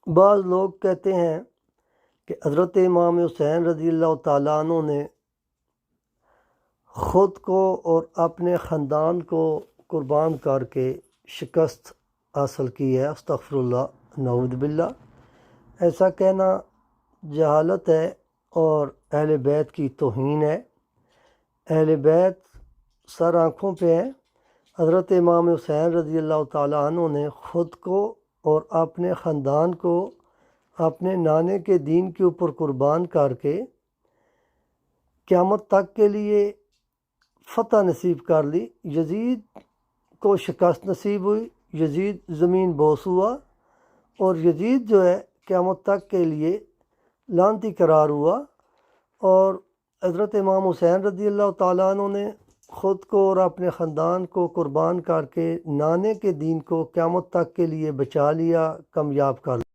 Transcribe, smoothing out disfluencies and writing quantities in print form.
بعض لوگ کہتے ہیں کہ حضرت امام حسین رضی اللہ تعالیٰ عنہ نے خود کو اور اپنے خاندان کو قربان کر کے شکست حاصل کی ہے۔ استغفر اللہ، نعوذ باللہ۔ ایسا کہنا جہالت ہے اور اہل بیت کی توہین ہے۔ اہل بیت سر آنکھوں پہ ہیں۔ حضرت امام حسین رضی اللہ تعالیٰ عنہ نے خود کو اور اپنے خاندان کو اپنے نانے کے دین کے اوپر قربان کر کے قیامت تک کے لیے فتح نصیب کر لی۔ یزید کو شکست نصیب ہوئی، یزید زمین بوس ہوا، اور یزید جو ہے قیامت تک کے لیے لعنتی قرار ہوا۔ اور حضرت امام حسین رضی اللہ تعالیٰ عنہ نے خود کو اور اپنے خاندان کو قربان کر کے نانے کے دین کو قیامت تک کے لیے بچا لیا، کامیاب کر لیا۔